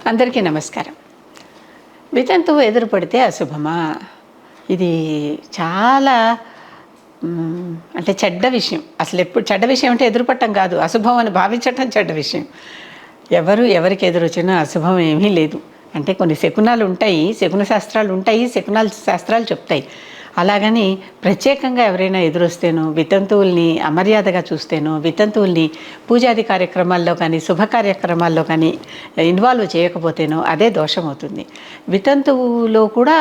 అందరికీ నమస్కారం. వితంతువు ఎదురుపడితే అశుభమా? ఇది చాలా అంటే చెడ్డ విషయం. అసలు ఎప్పుడు చెడ్డ విషయం అంటే ఎదురుపట్టం కాదు, అశుభం అని భావించటం చెడ్డ విషయం. ఎవరికి ఎదురొచ్చినా అశుభం ఏమీ లేదు. అంటే కొన్ని శకునాలు ఉంటాయి, శకున శాస్త్రాలు ఉంటాయి, శకునాల శాస్త్రాలు చెప్తాయి. అలాగని ప్రత్యేకంగా ఎవరైనా ఎదురొస్తేనో, వితంతువుల్ని అమర్యాదగా చూస్తేనో, వితంతువుల్ని పూజాది కార్యక్రమాల్లో కానీ శుభ కార్యక్రమాల్లో కానీ ఇన్వాల్వ్ చేయకపోతేనో అదే దోషం అవుతుంది. వితంతువులో కూడా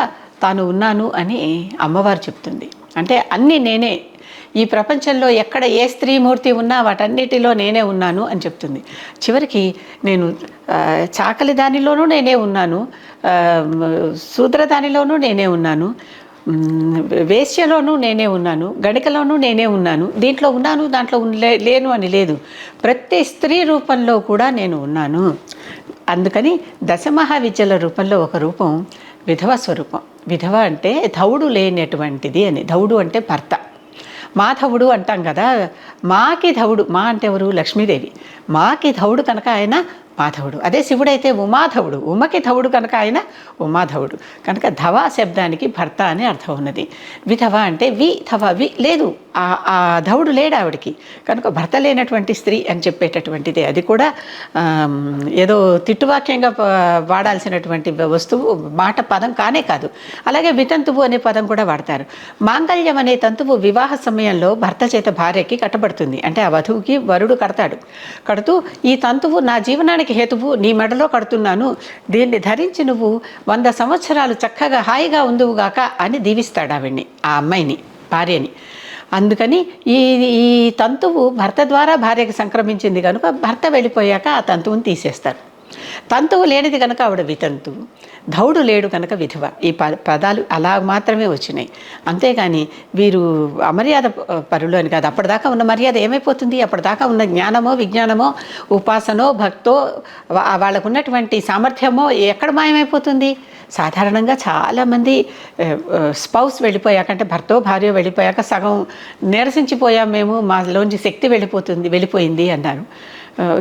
తాను ఉన్నాను అని అమ్మవారు చెప్తుంది. అంటే అన్నీ నేనే, ఈ ప్రపంచంలో ఎక్కడ ఏ స్త్రీమూర్తి ఉన్నా వాటన్నిటిలో నేనే ఉన్నాను అని చెప్తుంది. చివరికి నేను చాకలి దానిలోనూ నేనే ఉన్నాను, శూద్ర దానిలోనూ నేనే ఉన్నాను, వేశ్యలోనూ నేనే ఉన్నాను, గణికలోనూ నేనే ఉన్నాను, దీంట్లో ఉన్నాను దాంట్లో లేను అని లేదు. ప్రతి స్త్రీ రూపంలో కూడా నేను ఉన్నాను. అందుకని దశమహావిద్యల రూపంలో ఒక రూపం విధవ స్వరూపం. విధవ అంటే ధౌడు లేనటువంటిది అని. ధౌడు అంటే భర్త. మాధవుడు అంటాం కదా, మాకి ధవుడు. మా అంటే ఎవరు? లక్ష్మీదేవి. మాకి ధవుడు కనుక ఆయన మాధవుడు. అదే శివుడైతే ఉమాధవుడు. ఉమకి ధవుడు కనుక ఆయన ఉమాధవుడు. కనుక ధవ శబ్దానికి భర్త అని అర్థం ఉన్నది. విధవ అంటే వి లేదు, ఆ ధవుడు లేడు ఆవిడికి, కనుక భర్త లేనటువంటి స్త్రీ అని చెప్పేటటువంటిది. అది కూడా ఏదో తిట్టువాక్యంగా వాడాల్సినటువంటి వస్తువు, మాట పదం కానే కాదు. అలాగే వితంతువు అనే పదం కూడా వాడతారు. మాంగళ్యం అనే తంతువు వివాహ సమయంలో భర్త చేత భార్యకి కట్టబడుతుంది. అంటే ఆ వధువుకి వరుడు కడతాడు. కడుతూ ఈ తంతువు నా జీవనానికి హేతువు, నీ మెడలో కడుతున్నాను, దీన్ని ధరించి నువ్వు 100 సంవత్సరాలు చక్కగా హాయిగా ఉందువుగాక అని దీవిస్తాడు ఆవిడ్ని, ఆ అమ్మాయిని, భార్యని. అందుకని ఈ తంతువు భర్త ద్వారా భార్యకి సంక్రమించింది కనుక భర్త వెళ్ళిపోయాక ఆ తంతువుని తీసేస్తారు. తంతువు లేనిది కనుక ఆవిడ వితంతువు, ధౌడు లేడు కనుక విధవ. ఈ పదాలు అలా మాత్రమే వచ్చినాయి. అంతేగాని వీరు అమర్యాద పరులు అని కాదు. అప్పటిదాకా ఉన్న మర్యాద ఏమైపోతుంది? అప్పటిదాకా ఉన్న జ్ఞానమో విజ్ఞానమో ఉపాసనో భక్తో వాళ్ళకు ఉన్నటువంటి సామర్థ్యమో ఎక్కడ మాయమైపోతుంది? సాధారణంగా చాలామంది స్పౌస్ వెళ్ళిపోయాకంటే భర్తో భార్య వెళ్ళిపోయాక సగం నీరసించిపోయాం మేము, మాలోంచి శక్తి వెళ్ళిపోయింది అన్నారు.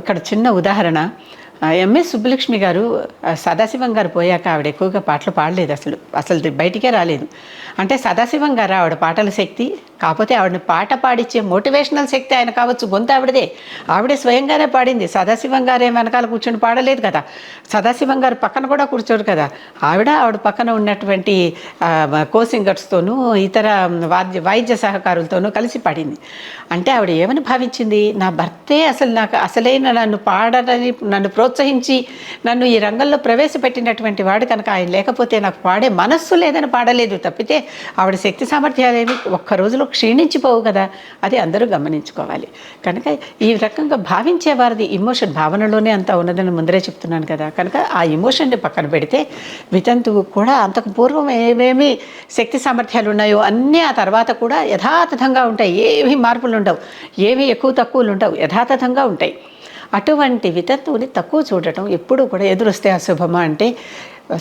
ఇక్కడ చిన్న ఉదాహరణ. ఎంఎస్ సుబ్బలక్ష్మి గారు, సదాశివం గారు పోయాక ఆవిడ ఎక్కువగా పాటలు పాడలేదు, అసలు బయటికే రాలేదు. అంటే సదాశివం గారు ఆవిడ పాటల శక్తి, కాకపోతే ఆవిడని పాట పాడించే మోటివేషనల్ శక్తి ఆయన కావచ్చు. గొంతు ఆవిడే స్వయంగానే పాడింది. సదాశివం గారు ఏం వెనకాల కూర్చొని పాడలేదు కదా, సదాశివం గారు పక్కన కూడా కూర్చోరు కదా. ఆవిడ పక్కన ఉన్నటువంటి కోసింగర్స్తోనూ ఇతర వాయిద్య సహకారులతోనూ కలిసి పాడింది. అంటే ఆవిడ ఏమని భావించింది? నా భర్తే నాకు అసలైన నన్ను ప్రోత్సహించి నన్ను ఈ రంగంలో ప్రవేశపెట్టినటువంటి వాడు కనుక ఆయన లేకపోతే నాకు పాడే మనస్సు లేదని పాడలేదు తప్పితే ఆవిడ శక్తి సామర్థ్యాలేవి ఒక్క రోజులో క్షీణించిపోవు కదా. అది అందరూ గమనించుకోవాలి. కనుక ఈ రకంగా భావించే వారిది ఇమోషన్ భావనలోనే అంతా ఉన్నదని ముందరే చెప్తున్నాను కదా. కనుక ఆ ఇమోషన్ని పక్కన పెడితే వితంతువు కూడా అంతకు పూర్వం ఏమేమి శక్తి సామర్థ్యాలు ఉన్నాయో అన్నీ ఆ తర్వాత కూడా యథాతథంగా ఉంటాయి. ఏమీ మార్పులు ఉండవు, ఏమీ ఎక్కువ తక్కువలు ఉండవు, యథాతథంగా ఉంటాయి. అటువంటి వితంతువుని తక్కువ చూడటం ఎప్పుడూ కూడా ఎదురొస్తే అశుభమా అంటే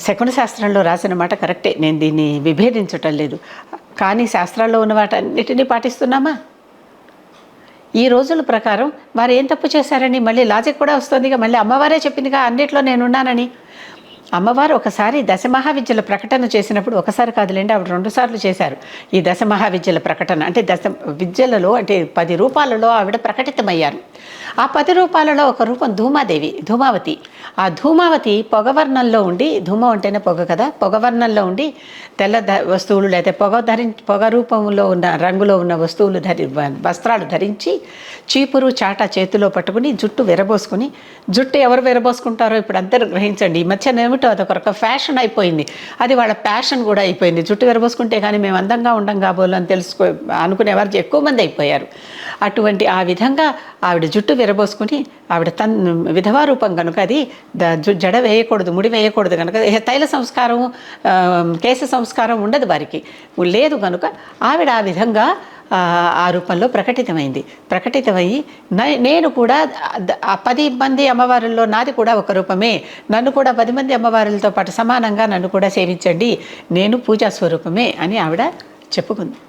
శకున శాస్త్రంలో రాసిన మాట కరెక్టే, నేను దీన్ని విభేదించటం లేదు. కానీ శాస్త్రాల్లో ఉన్న వాటన్నిటినీ పాటిస్తున్నామా? ఈ రోజుల ప్రకారం వారు ఏం తప్పు చేశారని మళ్ళీ లాజిక్ కూడా వస్తుందిగా. మళ్ళీ అమ్మవారే చెప్పిందిగా అన్నిట్లో నేనున్నానని. అమ్మవారు ఒకసారి దశమహావిద్యల ప్రకటన చేసినప్పుడు, ఒకసారి కాదులేండి, ఆవిడ 2 సార్లు చేశారు ఈ దశమహావిద్యల ప్రకటన. అంటే విద్యలలో అంటే 10 రూపాలలో ఆవిడ ప్రకటితమయ్యారు. ఆ 10 రూపాలలో ఒక రూపం ధూమావతి. ఆ ధూమావతి పొగవర్ణంలో ఉండి, ధూమం అంటేనే పొగ కదా, పొగవర్ణంలో ఉండి తెల్ల వస్తువులు లేదా పొగ రూపంలో ఉన్న రంగులో ఉన్న వస్తువులు వస్త్రాలు ధరించి చీపురు చాట చేతిలో పట్టుకుని జుట్టు విరబోసుకుని, జుట్టు ఎవరు విరబోసుకుంటారో ఇప్పుడు అందరూ గ్రహించండి. ఈ మధ్య ఏమిటో అదొక ఫ్యాషన్ అయిపోయింది, అది వాళ్ళ ప్యాషన్ కూడా అయిపోయింది. జుట్టు విరబోసుకుంటే కానీ మేము అందంగా ఉండం కాబోలు అని అనుకునేవారు ఎక్కువ మంది అయిపోయారు. అటువంటి ఆ విధంగా ఆవిడ జుట్టు విరబోసుకుని, ఆవిడ విధవా రూపం కనుక అది జడ వేయకూడదు, ముడి వేయకూడదు కనుక తైల సంస్కారం కేశ సంస్కారం ఉండదు వారికి, లేదు కనుక ఆవిడ ఆ విధంగా ఆ రూపంలో ప్రకటితమయ్యి నేను కూడా 10 మంది అమ్మవారుల్లో నాది కూడా ఒక రూపమే, నన్ను కూడా 10 మంది అమ్మవారులతో పాటు సమానంగా నన్ను కూడా సేవించండి, నేను పూజా స్వరూపమే అని ఆవిడ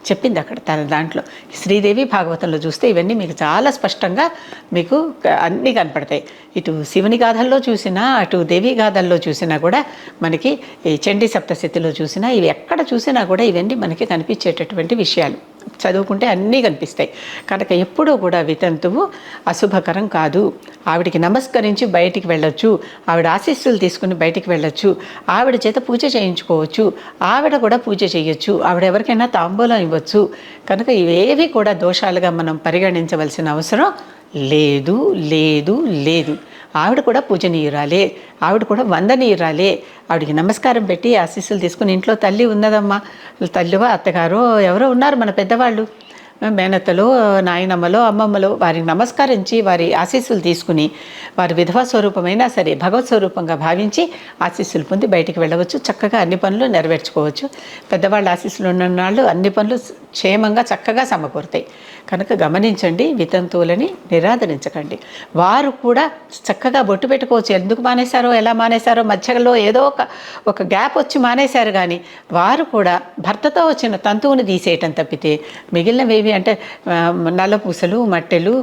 చెప్పింది అక్కడ తన దాంట్లో. శ్రీదేవి భాగవతంలో చూస్తే ఇవన్నీ మీకు చాలా స్పష్టంగా మీకు అన్నీ కనపడతాయి. ఇటు శివుని గాథల్లో చూసినా, అటు దేవి గాథల్లో చూసినా కూడా మనకి ఈ చండీ సప్తశతిలో చూసినా, ఇవి ఎక్కడ చూసినా కూడా ఇవన్నీ మనకి కనిపించేటటువంటి విషయాలు. చదువుకుంటే అన్నీ కనిపిస్తాయి. కనుక ఎప్పుడూ కూడా వితంతువు అశుభకరం కాదు. ఆవిడికి నమస్కరించి బయటికి వెళ్ళొచ్చు, ఆవిడ ఆశీస్సులు తీసుకుని బయటికి వెళ్ళొచ్చు, ఆవిడ చేత పూజ చేయించుకోవచ్చు, ఆవిడ కూడా పూజ చేయొచ్చు, ఆవిడ ఎవరికైనా తాంబూలం ఇవ్వచ్చు. కనుక ఇవేవి కూడా దోషాలుగా మనం పరిగణించవలసిన అవసరం లేదు లేదు లేదు. ఆవిడ కూడా పూజనీయురాలే, ఆవిడ కూడా వందనీయురాలే. ఆవిడికి నమస్కారం పెట్టి ఆశీస్సులు తీసుకుని, ఇంట్లో తల్లి ఉన్నదమ్మా, తల్లివో అత్తగారో ఎవరో ఉన్నారు మన పెద్దవాళ్ళు, మేనత్తలో నాయనమ్మలో అమ్మమ్మలో, వారికి నమస్కరించి వారి ఆశీస్సులు తీసుకుని, వారి విధవా స్వరూపమైనా సరే భగవత్ స్వరూపంగా భావించి ఆశీస్సులు పొంది బయటికి వెళ్ళవచ్చు, చక్కగా అన్ని పనులు నెరవేర్చుకోవచ్చు. పెద్దవాళ్ళ ఆశీస్సులు ఉన్న వాళ్ళు అన్ని పనులు క్షేమంగా చక్కగా సమకూరుతాయి. కనుక గమనించండి, వితంతువులని నిరాదరించకండి. వారు కూడా చక్కగా బొట్టు పెట్టుకోవచ్చు. ఎందుకు మానేశారో, ఎలా మానేశారో, మధ్యలో ఏదో ఒక గ్యాప్ వచ్చి మానేశారు. కానీ వారు కూడా భర్తతో వచ్చిన తంతువుని తీసేయటం తప్పితే మిగిలినవేవి అంటే నల్లపూసలు, మట్టెలు,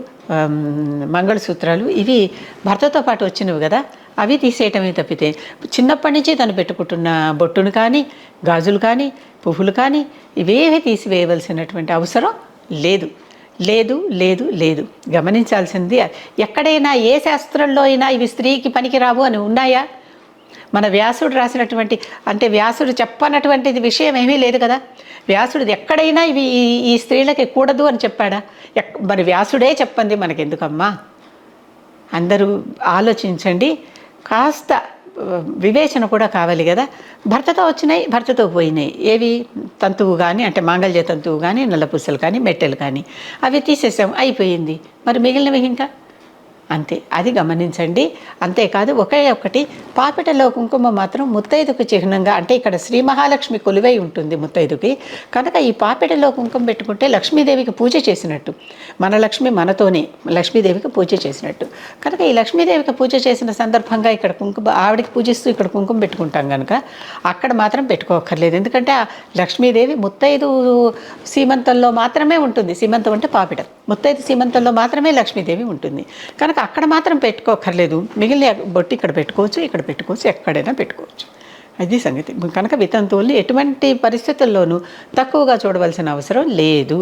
మంగళసూత్రాలు ఇవి భర్తతో పాటు వచ్చినవి కదా, అవి తీసేయటమే తప్పితే చిన్నప్పటి నుంచి తను పెట్టుకుంటున్న బొట్టును కానీ, గాజులు కానీ, పువ్వులు కానీ ఇవేవి తీసివేయవలసినటువంటి అవసరం లేదు లేదు లేదు లేదు. గమనించాల్సింది ఎక్కడైనా ఏ శాస్త్రంలో అయినా ఇవి స్త్రీకి పనికిరావు అని ఉన్నాయా? మన వ్యాసుడు రాసినటువంటి, అంటే వ్యాసుడు చెప్పనటువంటిది విషయం ఏమీ లేదు కదా. వ్యాసుడు ఎక్కడైనా ఇవి ఈ స్త్రీలకి కూడదు అని చెప్పాడా? మరి వ్యాసుడే చెప్పండి, మనకెందుకమ్మా? అందరూ ఆలోచించండి. కాస్త వివేచన కూడా కావాలి కదా. భర్తతో వచ్చినాయి, భర్తతో పోయినాయి. ఏవి తంతువు కానీ, అంటే మాంగళ్య తంతువు కానీ, నల్లపూసలు కానీ, మెట్టెలు కానీ, అవి తీసేసాం, అయిపోయింది. మరి మిగిలినవి ఇంకా అంతే. అది గమనించండి. అంతేకాదు ఒకటి పాపిటలో కుంకుమ మాత్రం ముత్తైదుకు చిహ్నంగా, అంటే ఇక్కడ శ్రీ మహాలక్ష్మి కొలువై ఉంటుంది ముత్తైదుకి. కనుక ఈ పాపిటలో కుంకుమ పెట్టుకుంటే లక్ష్మీదేవికి పూజ చేసినట్టు, మన లక్ష్మి మనతోనే లక్ష్మీదేవికి పూజ చేసినట్టు. కనుక ఈ లక్ష్మీదేవికి పూజ చేసిన సందర్భంగా ఇక్కడ కుంకుమ, ఆవిడికి పూజిస్తూ ఇక్కడ కుంకుమ పెట్టుకుంటాం కనుక అక్కడ మాత్రం పెట్టుకోక్కర్లేదు. ఎందుకంటే ఆ లక్ష్మీదేవి ముత్తైదు సీమంతంలో మాత్రమే ఉంటుంది. సీమంతం అంటే పాపిట, ముత్తైదు సీమంతంలో మాత్రమే లక్ష్మీదేవి ఉంటుంది. కనుక అక్కడ మాత్రం పెట్టుకోకర్లేదు. మిగిలిన బొట్టు ఇక్కడ పెట్టుకోవచ్చు, ఇక్కడ పెట్టుకోవచ్చు, ఎక్కడైనా పెట్టుకోవచ్చు. అది సంగతి. కనుక వితంతువుల్ని ఎటువంటి పరిస్థితుల్లోనూ తక్కువగా చూడవలసిన అవసరం లేదు.